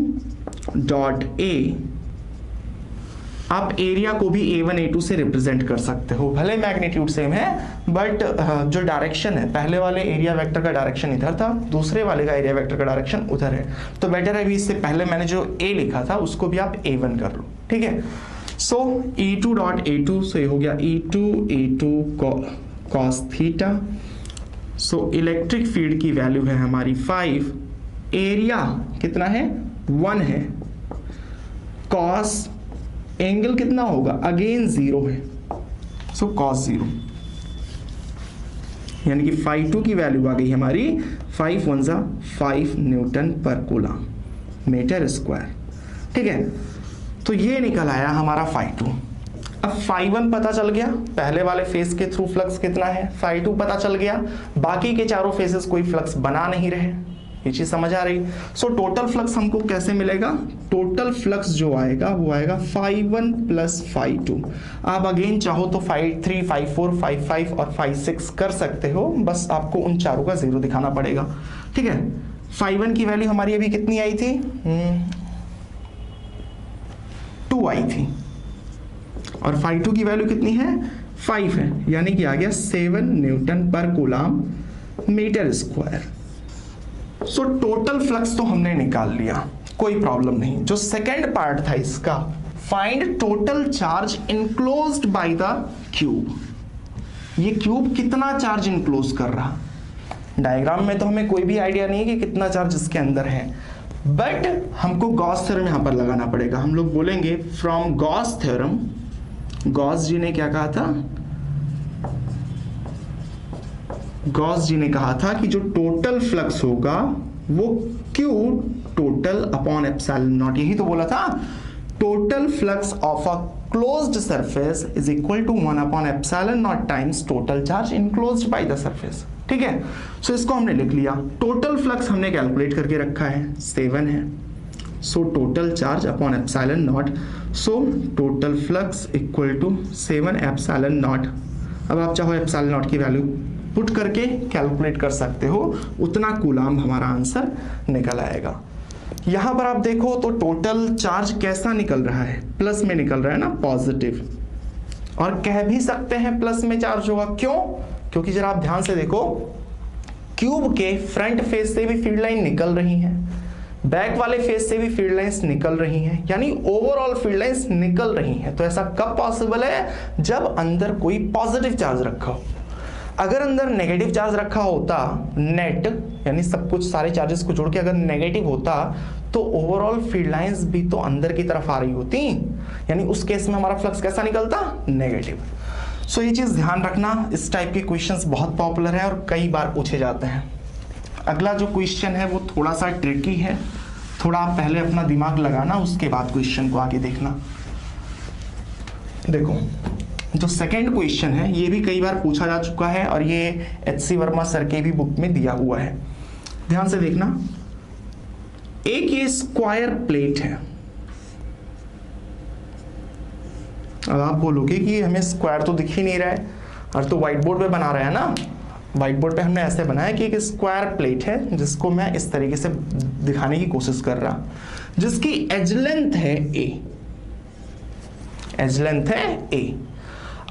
आप एरिया को भी A1 A2 से रिप्रेजेंट कर सकते हो, भले मैग्नीट्यूड सेम है बट जो डायरेक्शन है, पहले वाले एरिया वेक्टर का डायरेक्शन इधर था, दूसरे वाले का एरिया वेक्टर का डायरेक्शन उधर है, तो बेटर है अभी इससे पहले मैंने जो A लिखा था उसको भी आप A1 कर लो, ठीक है। सो E2.A2, सो ये हो गया E2 cos theta. So electric field की वैल्यू है हमारी 5, एरिया कितना है 1 है, कॉस एंगल कितना होगा अगेन 0 है, सो cos 0, यानी कि φ2 की वैल्यू आ गई हमारी 5 × 1 = 5 Nm/कूलम मीटर², ठीक है। तो ये निकल आया हमारा φ2। अब φ1 पता चल गया, पहले वाले फेस के थ्रू फ्लक्स कितना है, φ2 पता चल गया, बाकी के चारों फेसेस कोई फ्लक्स बना नहीं रहे, ये चीज समझ आ रही। सो टोटल फ्लक्स हमको कैसे मिलेगा? टोटल फ्लक्स जो आएगा वो आएगा φ1 + φ2। आप अगेन चाहो तो φ3 φ4 φ5 और φ6 कर सकते हो, बस आपको उन चारों का 0 दिखाना पड़ेगा, ठीक है। φ1 की वैल्यू हमारी अभी कितनी आई थी? 2 आई थी, और φ2 की वैल्यू कितनी है? 5 है, यानी कि आ गया 7 Nm/कूलम मीटर²। सो टोटल फ्लक्स तो हमने निकाल लिया, कोई प्रॉब्लम नहीं। जो सेकेंड पार्ट था इसका, find total charge enclosed by the cube, ये क्यूब कितना चार्ज इनक्लोज कर रहा। डायग्राम में तो हमें कोई भी आइडिया नहीं है कि कितना चार्ज इसके अंदर है, बट हमको गॉस थ्योरम यहां पर लगाना पड़ेगा। हम लोग बोलेंगे फ्रॉम गॉस थ्योरम, गॉस जी ने क्या कहा था? गॉस जी ने कहा था कि जो टोटल फ्लक्स होगा वो Q total upon epsilon naught, यही तो बोला था, total flux of a closed surface is equal to 1 upon epsilon not times total charge enclosed by the surface, ठीक है। सो इसको हमने लिख लिया, टोटल फ्लक्स हमने कैलकुलेट करके रखा है 7 है, so total charge upon epsilon naught, so total flux equal to 7 epsilon naught. अब आप चाहो एप्सिलॉन नॉट की वैल्यू पुट करके कैलकुलेट कर सकते हो, उतना कूलम हमारा आंसर निकल आएगा। यहां पर आप देखो तो टोटल चार्ज कैसा निकल रहा है, प्लस में निकल रहा है ना, पॉजिटिव, और कह भी सकते हैं प्लस में चार्ज होगा। क्यों? क्योंकि जरा आप ध्यान से देखो, क्यूब के फ्रंट फेस से भी फील्ड लाइन निकल रही है, बैक वाले फेस से भी फील्ड लाइंस निकल रही हैं, यानी ओवरऑल फील्ड लाइंस निकल रही हैं। तो ऐसा कब पॉसिबल है? जब अंदर कोई पॉजिटिव चार्ज रखा हो। अगर अंदर नेगेटिव चार्ज रखा होता, नेट यानी सब कुछ सारे चार्जेस को जोड़ के अगर नेगेटिव होता, तो ओवरऑल फील्ड लाइंस भी तो अंदर की तरफ आ रही होती, यानी उस केस में हमारा फ्लक्स कैसा निकलता, नेगेटिव। सो ये चीज ध्यान रखना, इस टाइप के क्वेश्चंस बहुत पॉपुलर है और कई बार पूछे जाते हैं। अगला जो क्वेश्चन है वो थोड़ा सा ट्रिकी है, थोड़ा आप पहले अपना दिमाग लगाना, उसके बाद क्वेश्चन को आगे देखना। देखो जो सेकंड क्वेश्चन है ये भी कई बार पूछा जा चुका है और ये एच.सी. वर्मा सर के भी बुक में दिया हुआ है, ध्यान से देखना। एक ये स्क्वायर प्लेट है, अब आप बोलोगे कि हमें स्क्वायर तो दिख ही नहीं रहा है, और तो व्हाइट बोर्ड पे बना रहा है ना, व्हाइट बोर्ड पे हमने ऐसे बनाया कि एक स्क्वायर प्लेट है जिसको मैं इस तरीके से दिखाने की कोशिश कर रहा, जिसकी एज लेंथ है ए, एज लेंथ है ए।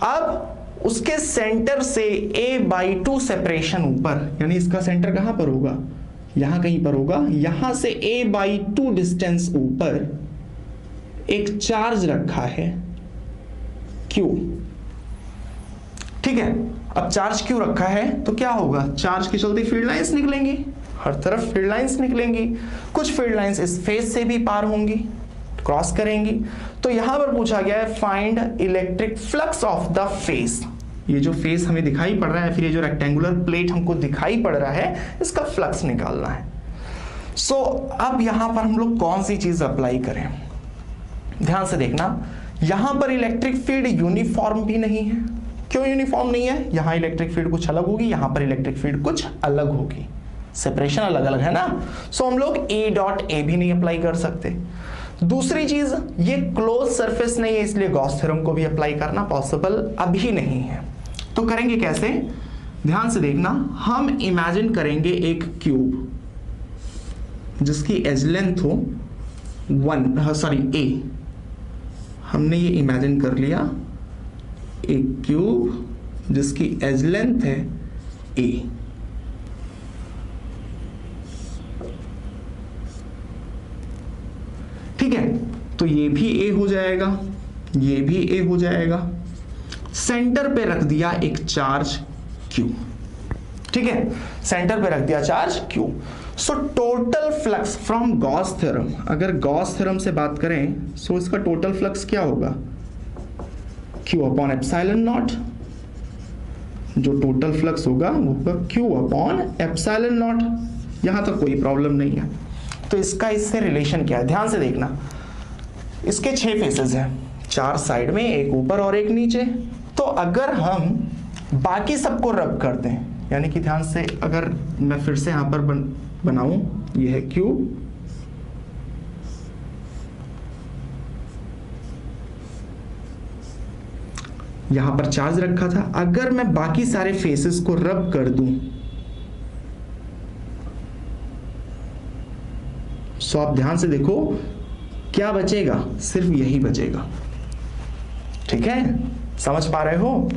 अब उसके सेंटर से a/2 सेपरेशन ऊपर, यानी इसका सेंटर कहां पर होगा, यहां कहीं पर होगा, यहां से a/2 डिस्टेंस ऊपर एक चार्ज रखा है Q, ठीक है। अब चार्ज क्यों रखा है तो क्या होगा, चार्ज के चलते फील्ड लाइंस निकलेंगी, हर तरफ फील्ड लाइंस निकलेंगी, कुछ फील्ड लाइंस इस फेस से भी पार होंगी, क्रॉस करेंगी। तो यहां पर पूछा गया है find electric flux of the face, ये जो फेस हमें दिखाई पड़ रहा है, फिर ये जो रेक्टेंगुलर प्लेट हमको दिखाई पड़ रहा है, इसका फ्लक्स निकालना है। सो अब यहां पर हम लोग कौन सी चीज अप्लाई करें, ध्यान से देखना। यहां पर इलेक्ट्रिक फील्ड यूनिफॉर्म भी नहीं है, क्यों यूनिफॉर्म नहीं है, यहां इलेक्ट्रिक फील्ड कुछ अलग होगी, यहां पर इलेक्ट्रिक फील्ड कुछ अलग होगी, सेपरेशन अलग अलग है ना। सो हम लोग A.A भी नहीं अप्लाई कर सकते। दूसरी चीज, ये क्लोज सरफेस नहीं है, इसलिए गॉस थ्योरम को भी अप्लाई करना पॉसिबल अभी नहीं है। तो करेंगे कैसे, ध्यान से देखना। हम इमेजिन करेंगे एक क्यूब जिसकी एज लेंथ हो A, हमने ये इमेजिन कर लिया, एक क्यूब जिसकी एज लेंथ है A। ठीक है, तो ये भी A हो जाएगा, ये भी A हो जाएगा। सेंटर पे रख दिया एक चार्ज Q, ठीक है, सेंटर पे रख दिया charge Q। So total flux from Gauss theorem, अगर गॉस थ्योरम से बात करें सो इसका टोटल फ्लक्स क्या होगा, Q/ε0। जो टोटल फ्लक्स होगा वो होगा Q/ε0। यहां तक कोई प्रॉब्लम नहीं है। तो इसका इससे रिलेशन क्या है, ध्यान से देखना। इसके 6 फेसेस हैं, 4 साइड में, एक ऊपर और एक नीचे। तो अगर हम बाकी सबको रब कर दें, यानी कि ध्यान से, अगर मैं फिर से यहां पर बनाऊं, ये है Q, यहां पर चार्ज रखा था, अगर मैं बाकी सारे फेसेस को रब कर दूं, सो आप ध्यान से देखो क्या बचेगा, सिर्फ यही बचेगा। ठीक है, समझ पा रहे हो,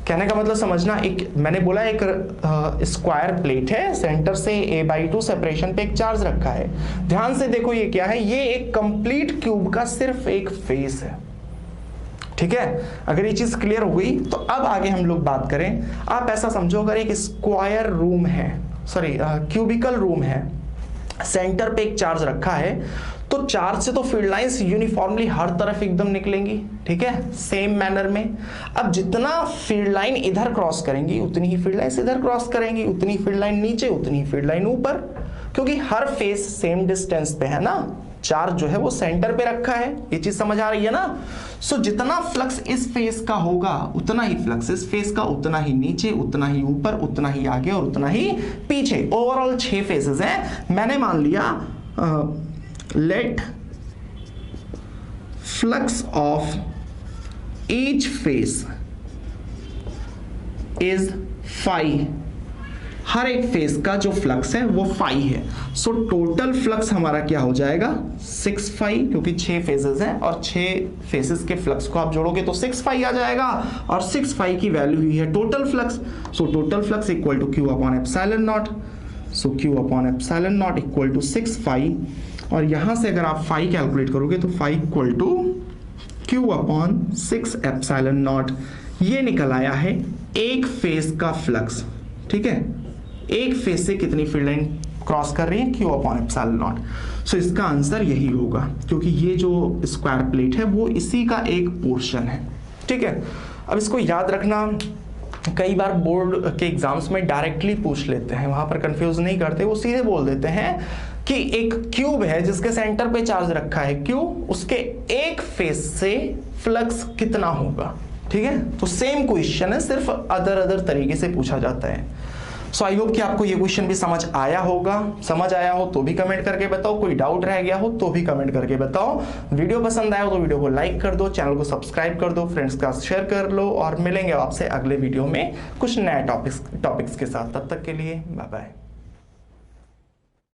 कहने का मतलब समझना। एक मैंने बोला एक स्क्वायर प्लेट है, सेंटर से a/2 सेपरेशन पे एक चार्ज रखा है। ध्यान से देखो ये क्या है, ये एक कंप्लीट क्यूब का सिर्फ एक फेस है। ठीक है, अगर ये चीज क्लियर हो गई तो अब आगे हम लोग बात करें। आप ऐसा समझो, अगर एक स्क्वायर रूम है, सॉरी क्यूबिकल रूम है, सेंटर पे एक चार्ज रखा है, तो चार्ज से तो फील्ड लाइंस यूनिफॉर्मली हर तरफ एकदम निकलेंगी, ठीक है, सेम मैनर में। अब जितना फील्ड लाइन इधर क्रॉस करेंगी उतनी ही फील्ड लाइन इधर क्रॉस करेंगी, उतनी फील्ड लाइन नीचे, उतनी ही फील्ड लाइन ऊपर, क्योंकि हर फेस सेम डिस्टेंस पे है ना, चार्ज जो है वो सेंटर पे रखा है। ये चीज समझ आ रही है ना। सो जितना फ्लक्स इस फेस का होगा उतना ही फ्लक्स इस फेस का, उतना ही नीचे, उतना ही ऊपर, उतना ही आगे और उतना ही पीछे। ओवरऑल 6 फेसेस हैं। मैंने मान लिया let flux of each phase is phi, हर एक फेस का जो फ्लक्स है वो फाई है। सो टोटल फ्लक्स हमारा क्या हो जाएगा 6 फाई, क्योंकि 6 फेसेस हैं और 6 फेसेस के फ्लक्स को आप जोड़ोगे तो 6 फाई आ जाएगा, और 6 फाई की वैल्यू ही है total flux. So total flux equal to Q/ε0। So Q/ε0 equal to 6 phi, और यहां से अगर आप फाई कैलकुलेट करोगे तो फाई इक्वल टू Q/6ε0। ये निकल आया है एक फेस का फ्लक्स। ठीक है, एक फेस से कितनी फील्ड लाइन क्रॉस कर रही है Q/ε0। सो इसका आंसर यही होगा, क्योंकि ये जो स्क्वायर प्लेट है वो इसी का एक पोर्शन है। ठीक है, अब इसको याद रखना, कई बार बोर्ड के एग्जाम्स में डायरेक्टली पूछ लेते हैं, वहां पर कंफ्यूज नहीं करते, वो सीधे बोल देते हैं कि एक क्यूब है जिसके सेंटर पे चार्ज रखा है Q, उसके एक फेस से फ्लक्स कितना होगा। ठीक है, तो सेम क्वेश्चन है, सिर्फ अदर तरीके से पूछा जाता है। सो आई होप कि आपको ये क्वेश्चन भी समझ आया होगा। समझ आया हो तो भी कमेंट करके बताओ, कोई डाउट रह गया हो तो भी कमेंट करके बताओ। वीडियो पसंद आया हो तो वीडियो को लाइक कर दो, चैनल को सब्सक्राइब कर दो, फ्रेंड्स का शेयर कर लो, और मिलेंगे आपसे अगले वीडियो में कुछ नए टॉपिक्स के साथ। तब तक के लिए बाय बाय।